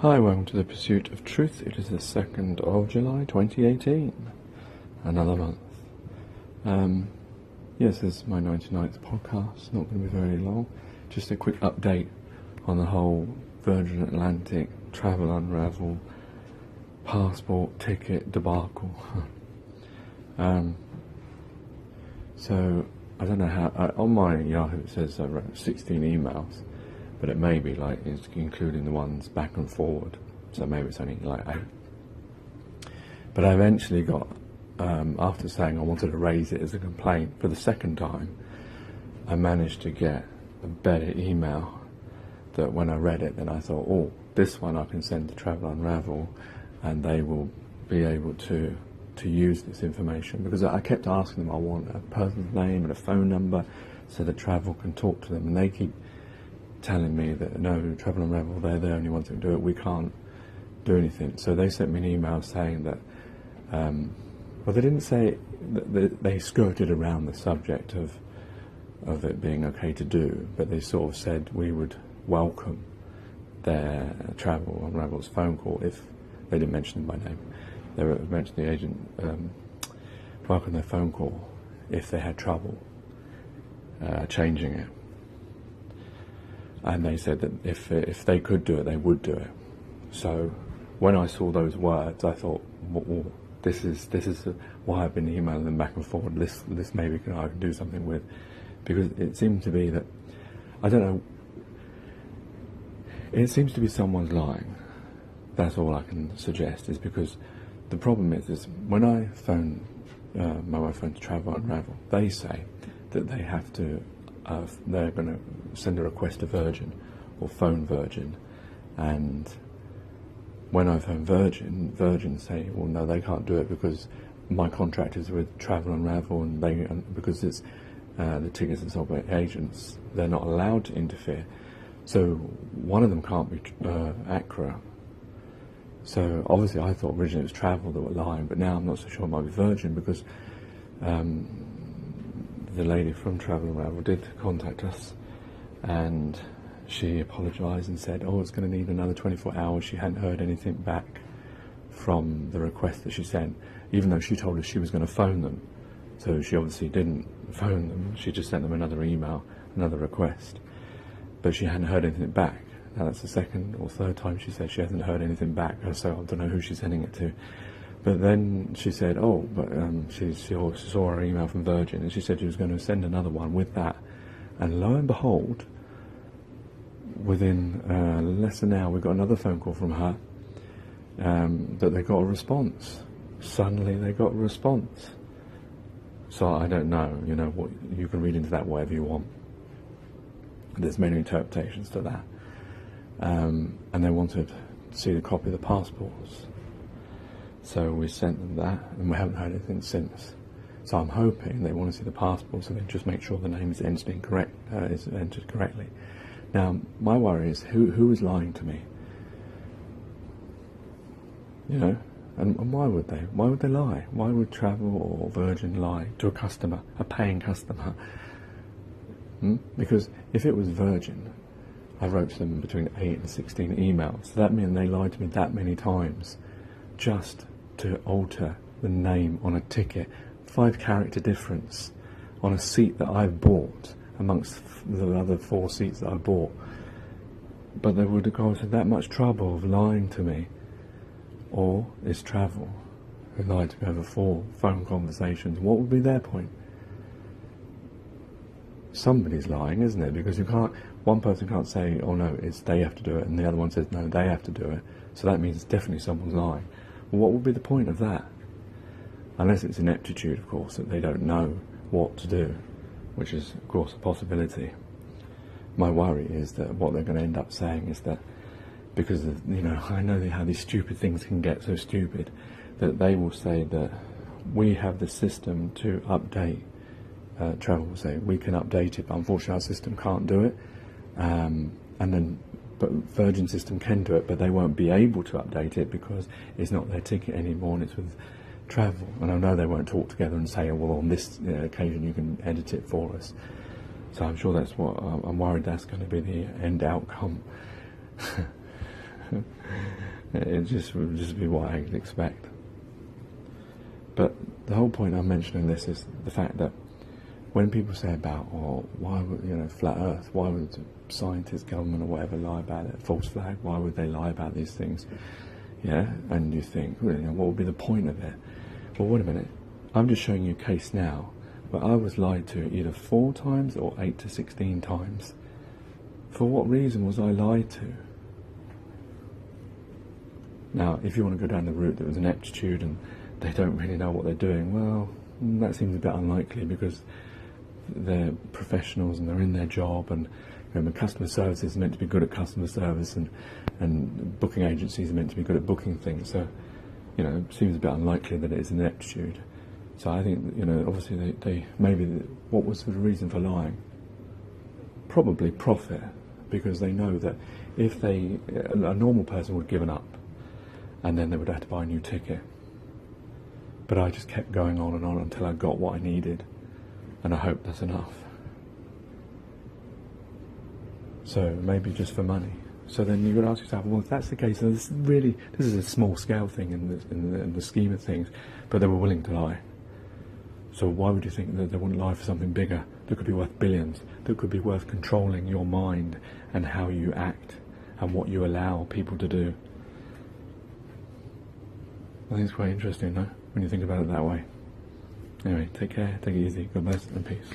Hi, welcome to the Pursuit of Truth. It is the 2nd of July 2018. Another month. Yes, this is my 99th podcast. Not going to be very long. Just a quick update on the whole Virgin Atlantic travel unravel passport ticket debacle. So I don't know how. On my Yahoo it says I wrote 16 emails, but it may be like it's including the ones back and forward. So maybe it's only like 8. But I eventually got, after saying I wanted to raise it as a complaint for the second time, I managed to get a better email that when I read it, then I thought, oh, this one I can send to Travel Unravel and they will be able to use this information, because I kept asking them, I want a person's name and a phone number so that Travel can talk to them, and they keep telling me that no, Travel Unravel, they're the only ones that can do it, we can't do anything. So they sent me an email saying that, well, they didn't say that they skirted around the subject of it being okay to do, but they sort of said we would welcome their Travel Unravel's phone call if they didn't mention them by name. They mentioned the agent welcome their phone call if they had trouble changing it. And they said that if they could do it, they would do it. So when I saw those words, I thought, well, this is why I've been emailing them back and forward. This maybe I can do something with, because it seemed to be that, I don't know, it seems to be someone's lying. That's all I can suggest, is because the problem is when I phone my wife phone to Travel Unravel, they say that they have to, they're going to send a request to Virgin or phone Virgin, and when I phone Virgin say, well, no, they can't do it because my contract is with Travel Unravel, and because it's the tickets are sold by agents, they're not allowed to interfere. So one of them can't be Accra. So obviously I thought originally it was Travel that were lying, but now I'm not so sure it might be Virgin, because the lady from Travel Unravel did contact us, and she apologised and said, oh, it's going to need another 24 hours. She hadn't heard anything back from the request that she sent, even though she told us she was going to phone them. So she obviously didn't phone them, she just sent them another email, another request, but she hadn't heard anything back. Now that's the second or third time she said she hasn't heard anything back, so I don't know who she's sending it to. But then she said, oh, but she saw her email from Virgin, and she said she was going to send another one with that. And lo and behold, within less than an hour, we got another phone call from her that they got a response. Suddenly they got a response. So I don't know, what you can read into that whatever you want. There's many interpretations to that. And they wanted to see the copy of the passports. So we sent them that, and we haven't heard anything since. So I'm hoping they want to see the passport, so they just make sure the name is entered correctly. Now, my worry is who is lying to me? And why would they? Why would they lie? Why would Travel or Virgin lie to a customer, a paying customer? Because if it was Virgin, I wrote to them between 8 and 16 emails. So that means they lied to me that many times just to alter the name on a ticket. 5-character difference on a seat that I've bought amongst the other 4 seats that I bought. But they would have gone to that much trouble of lying to me. Or is Travel, who lied to me over 4 phone conversations, what would be their point? Somebody's lying, isn't it? Because one person can't say, oh no, it's they have to do it, and the other one says, no, they have to do it. So that means definitely someone's lying. Well, what would be the point of that? Unless it's ineptitude, of course, that they don't know what to do, which is, of course, a possibility. My worry is that what they're going to end up saying is that, because of, I know how these stupid things can get so stupid, that they will say that we have the system to update. Travel will say we can update it, but unfortunately our system can't do it. But Virgin system can do it, but they won't be able to update it because it's not their ticket anymore, and it's with Travel. And I know they won't talk together and say, oh, well, on this occasion you can edit it for us. So I'm sure that's what I'm worried that's going to be the end outcome. It just would just be what I'd expect. But the whole point I'm mentioning this is the fact that when people say about, oh, why would, flat Earth, why would scientists, government or whatever lie about it, false flag, why would they lie about these things? Yeah, and you think, well, what would be the point of it? Well, wait a minute, I'm just showing you a case now where I was lied to either 4 times or 8 to 16 times. For what reason was I lied to? Now, if you want to go down the route that was an aptitude and they don't really know what they're doing, well, that seems a bit unlikely because they're professionals and they're in their job, and customer service is meant to be good at customer service, and booking agencies are meant to be good at booking things. So, it seems a bit unlikely that it is an ineptitude. So I think, obviously they maybe, what was the reason for lying? Probably profit, because they know that if a normal person would have given up, and then they would have to buy a new ticket. But I just kept going on and on until I got what I needed, and I hope that's enough. So maybe just for money. So then you would ask yourself, well, if that's the case, this is a small scale thing in the scheme of things, but they were willing to lie. So why would you think that they wouldn't lie for something bigger that could be worth billions, that could be worth controlling your mind and how you act and what you allow people to do? I think it's quite interesting, no? When you think about it that way. Anyway, take care, take it easy, God bless, and peace.